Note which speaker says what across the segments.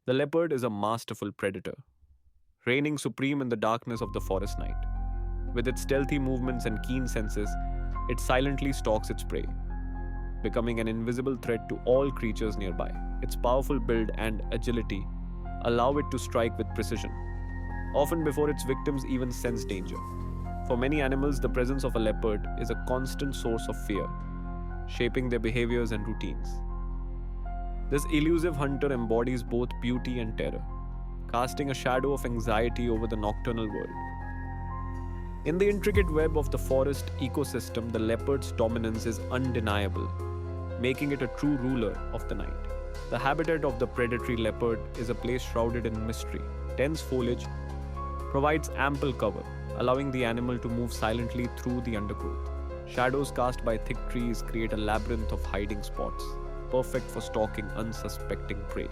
Speaker 1: The leopard is a masterful predator, reigning supreme in the darkness of the forest night. With its stealthy movements and keen senses, it silently stalks its prey, becoming an invisible threat to all creatures nearby. Its powerful build and agility allow it to strike with precision, often before its victims even sense danger. For many animals, the presence of a leopard is a constant source of fear, shaping their behaviors and routines. This elusive hunter embodies both beauty and terror, casting a shadow of anxiety over the nocturnal world. In the intricate web of the forest ecosystem, the leopard's dominance is undeniable, making it a true ruler of the night. The habitat of the predatory leopard is a place shrouded in mystery. Dense foliage provides ample cover, allowing the animal to move silently through the undergrowth. Shadows cast by thick trees create a labyrinth of hiding spots, perfect for stalking unsuspecting prey.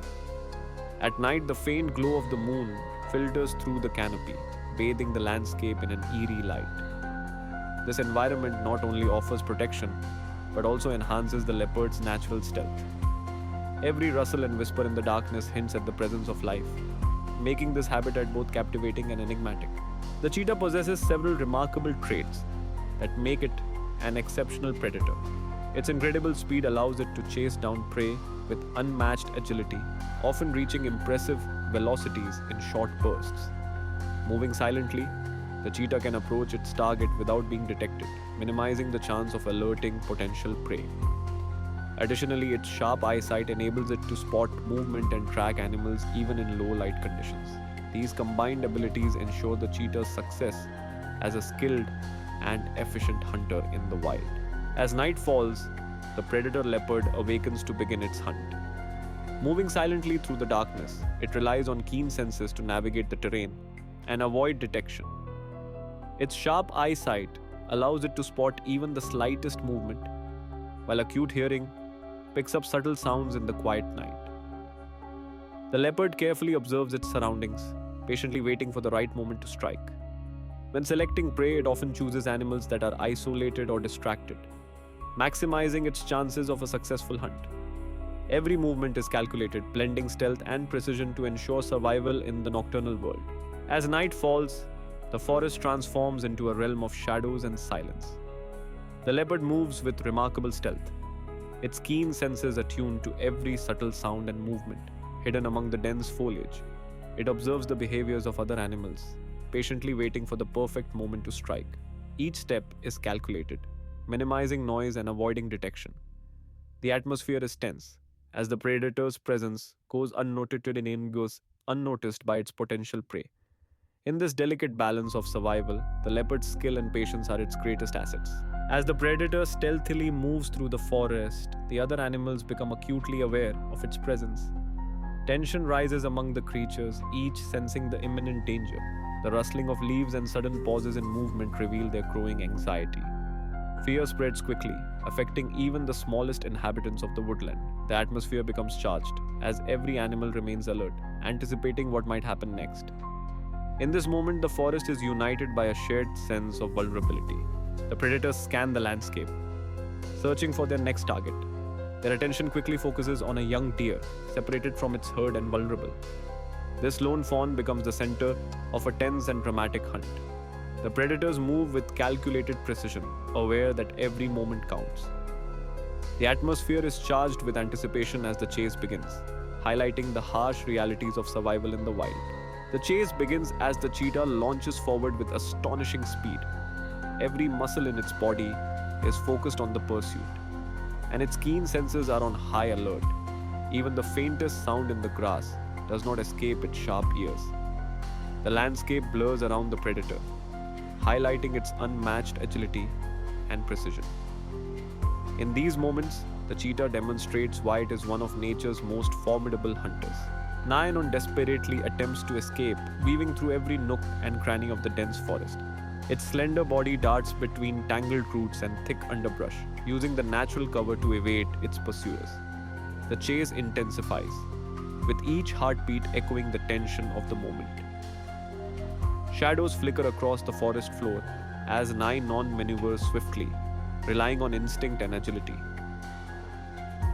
Speaker 1: At night, the faint glow of the moon filters through the canopy, bathing the landscape in an eerie light. This environment not only offers protection, but also enhances the leopard's natural stealth. Every rustle and whisper in the darkness hints at the presence of life, making this habitat both captivating and enigmatic. The cheetah possesses several remarkable traits that make it an exceptional predator. Its incredible speed allows it to chase down prey with unmatched agility, often reaching impressive velocities in short bursts. Moving silently, the cheetah can approach its target without being detected, minimizing the chance of alerting potential prey. Additionally, its sharp eyesight enables it to spot movement and track animals even in low light conditions. These combined abilities ensure the cheetah's success as a skilled and efficient hunter in the wild. As night falls, the predator leopard awakens to begin its hunt. Moving silently through the darkness, it relies on keen senses to navigate the terrain and avoid detection. Its sharp eyesight allows it to spot even the slightest movement, while acute hearing picks up subtle sounds in the quiet night. The leopard carefully observes its surroundings, patiently waiting for the right moment to strike. When selecting prey, it often chooses animals that are isolated or distracted, maximizing its chances of a successful hunt. Every movement is calculated, blending stealth and precision to ensure survival in the nocturnal world. As night falls, the forest transforms into a realm of shadows and silence. The leopard moves with remarkable stealth, its keen senses attuned to every subtle sound and movement hidden among the dense foliage. It observes the behaviors of other animals, patiently waiting for the perfect moment to strike. Each step is calculated, minimizing noise and avoiding detection. The atmosphere is tense, as the predator's presence goes unnoticed by its potential prey. In this delicate balance of survival, the leopard's skill and patience are its greatest assets. As the predator stealthily moves through the forest, the other animals become acutely aware of its presence. Tension rises among the creatures, each sensing the imminent danger. The rustling of leaves and sudden pauses in movement reveal their growing anxiety. Fear spreads quickly, affecting even the smallest inhabitants of the woodland. The atmosphere becomes charged, as every animal remains alert, anticipating what might happen next. In this moment, the forest is united by a shared sense of vulnerability. The predators scan the landscape, searching for their next target. Their attention quickly focuses on a young deer, separated from its herd and vulnerable. This lone fawn becomes the center of a tense and dramatic hunt. The predators move with calculated precision, aware that every moment counts. The atmosphere is charged with anticipation as the chase begins, highlighting the harsh realities of survival in the wild. The chase begins as the cheetah launches forward with astonishing speed. Every muscle in its body is focused on the pursuit, and its keen senses are on high alert. Even the faintest sound in the grass does not escape its sharp ears. The landscape blurs around the predator, highlighting its unmatched agility and precision. In these moments, the cheetah demonstrates why it is one of nature's most formidable hunters. Nyan desperately attempts to escape, weaving through every nook and cranny of the dense forest. Its slender body darts between tangled roots and thick underbrush, using the natural cover to evade its pursuers. The chase intensifies, with each heartbeat echoing the tension of the moment. Shadows flicker across the forest floor as Nyan maneuvers swiftly, relying on instinct and agility.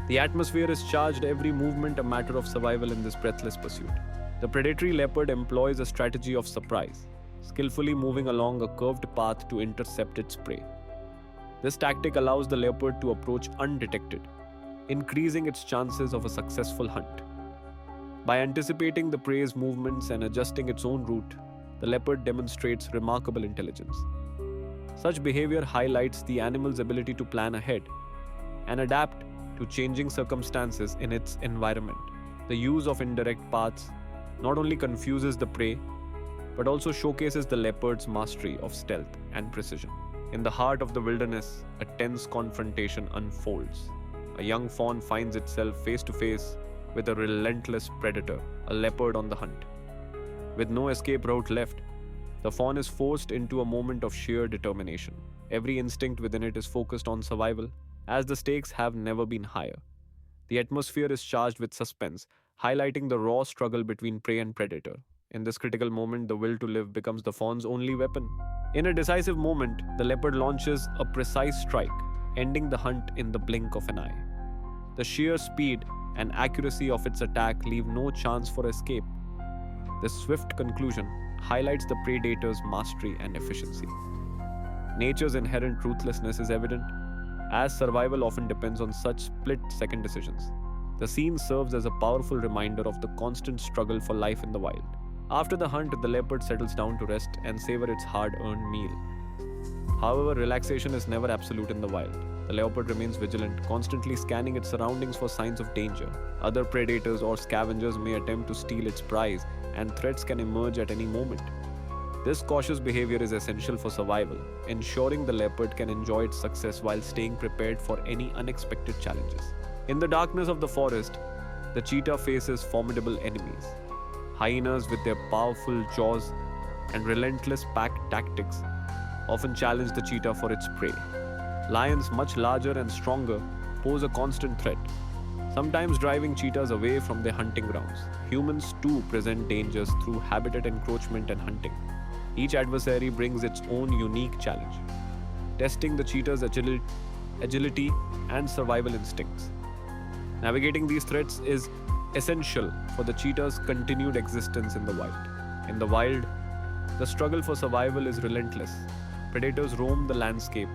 Speaker 1: The atmosphere is charged, every movement a matter of survival in this breathless pursuit. The predatory leopard employs a strategy of surprise, skillfully moving along a curved path to intercept its prey. This tactic allows the leopard to approach undetected, increasing its chances of a successful hunt. By anticipating the prey's movements and adjusting its own route, the leopard demonstrates remarkable intelligence. Such behavior highlights the animal's ability to plan ahead and adapt to changing circumstances in its environment. The use of indirect paths not only confuses the prey, but also showcases the leopard's mastery of stealth and precision. In the heart of the wilderness, a tense confrontation unfolds. A young fawn finds itself face to face with a relentless predator, a leopard on the hunt. With no escape route left, the fawn is forced into a moment of sheer determination. Every instinct within it is focused on survival, as the stakes have never been higher. The atmosphere is charged with suspense, highlighting the raw struggle between prey and predator. In this critical moment, the will to live becomes the fawn's only weapon. In a decisive moment, the leopard launches a precise strike, ending the hunt in the blink of an eye. The sheer speed and accuracy of its attack leave no chance for escape. This swift conclusion highlights the predator's mastery and efficiency. Nature's inherent ruthlessness is evident, as survival often depends on such split-second decisions. The scene serves as a powerful reminder of the constant struggle for life in the wild. After the hunt, the leopard settles down to rest and savor its hard-earned meal. However, relaxation is never absolute in the wild. The leopard remains vigilant, constantly scanning its surroundings for signs of danger. Other predators or scavengers may attempt to steal its prize, and threats can emerge at any moment. This cautious behavior is essential for survival, ensuring the leopard can enjoy its success while staying prepared for any unexpected challenges. In the darkness of the forest, the cheetah faces formidable enemies. Hyenas, with their powerful jaws and relentless pack tactics, often challenge the cheetah for its prey. Lions, much larger and stronger, pose a constant threat, sometimes driving cheetahs away from their hunting grounds. Humans too present dangers through habitat encroachment and hunting. Each adversary brings its own unique challenge, testing the cheetah's agility and survival instincts. Navigating these threats is essential for the cheetah's continued existence in the wild. In the wild, the struggle for survival is relentless. Predators roam the landscape,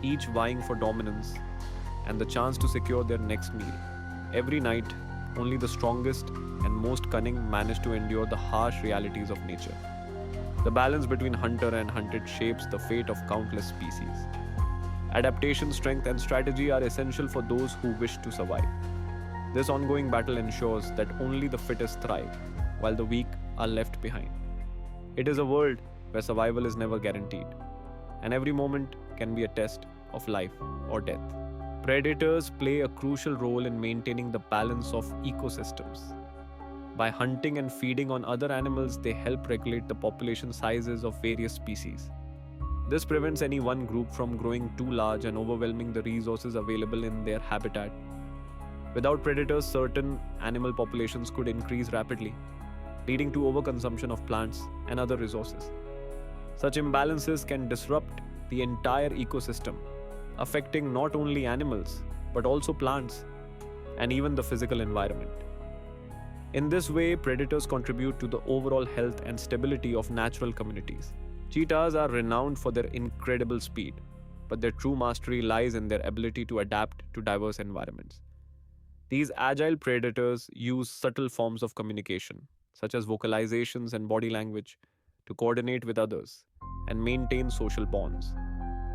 Speaker 1: each vying for dominance and the chance to secure their next meal. Every night, only the strongest and most cunning manage to endure the harsh realities of nature. The balance between hunter and hunted shapes the fate of countless species. Adaptation, strength, and strategy are essential for those who wish to survive. This ongoing battle ensures that only the fittest thrive, while the weak are left behind. It is a world where survival is never guaranteed, and every moment can be a test of life or death. Predators play a crucial role in maintaining the balance of ecosystems. By hunting and feeding on other animals, they help regulate the population sizes of various species. This prevents any one group from growing too large and overwhelming the resources available in their habitat. Without predators, certain animal populations could increase rapidly, leading to overconsumption of plants and other resources. Such imbalances can disrupt the entire ecosystem, affecting not only animals, but also plants and even the physical environment. In this way, predators contribute to the overall health and stability of natural communities. Cheetahs are renowned for their incredible speed, but their true mastery lies in their ability to adapt to diverse environments. These agile predators use subtle forms of communication, such as vocalizations and body language, to coordinate with others and maintain social bonds.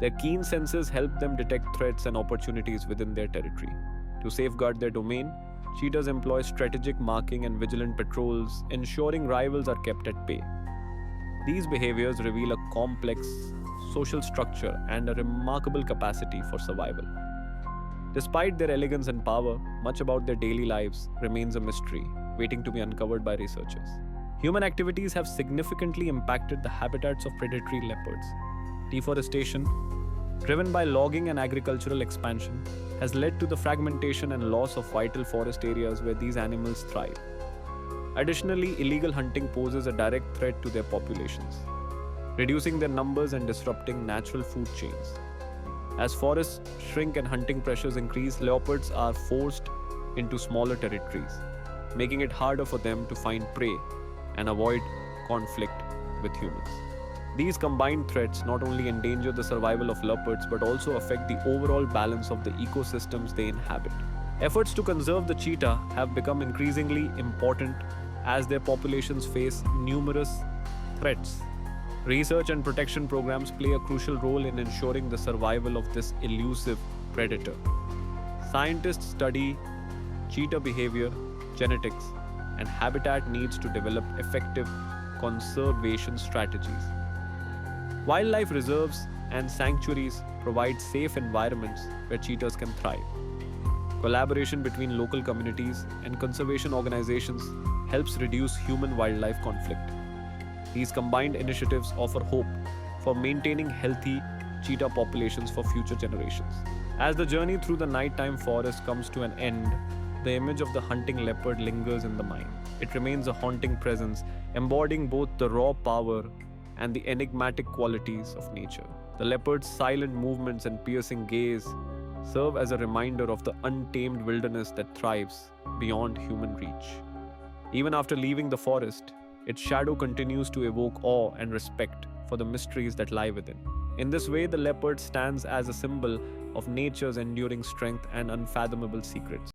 Speaker 1: Their keen senses help them detect threats and opportunities within their territory. To safeguard their domain, cheetahs employ strategic marking and vigilant patrols, ensuring rivals are kept at bay. These behaviors reveal a complex social structure and a remarkable capacity for survival. Despite their elegance and power, much about their daily lives remains a mystery, waiting to be uncovered by researchers. Human activities have significantly impacted the habitats of predatory leopards. Deforestation, driven by logging and agricultural expansion, has led to the fragmentation and loss of vital forest areas where these animals thrive. Additionally, illegal hunting poses a direct threat to their populations, reducing their numbers and disrupting natural food chains. As forests shrink and hunting pressures increase, leopards are forced into smaller territories, making it harder for them to find prey and avoid conflict with humans. These combined threats not only endanger the survival of leopards but also affect the overall balance of the ecosystems they inhabit. Efforts to conserve the cheetah have become increasingly important as their populations face numerous threats. Research and protection programs play a crucial role in ensuring the survival of this elusive predator. Scientists study cheetah behavior, genetics, and habitat needs to develop effective conservation strategies. Wildlife reserves and sanctuaries provide safe environments where cheetahs can thrive. Collaboration between local communities and conservation organizations helps reduce human wildlife conflict. These combined initiatives offer hope for maintaining healthy cheetah populations for future generations. As the journey through the nighttime forest comes to an end, the image of the hunting leopard lingers in the mind. It remains a haunting presence, embodying both the raw power and the enigmatic qualities of nature. The leopard's silent movements and piercing gaze serve as a reminder of the untamed wilderness that thrives beyond human reach. Even after leaving the forest, its shadow continues to evoke awe and respect for the mysteries that lie within. In this way, the leopard stands as a symbol of nature's enduring strength and unfathomable secrets.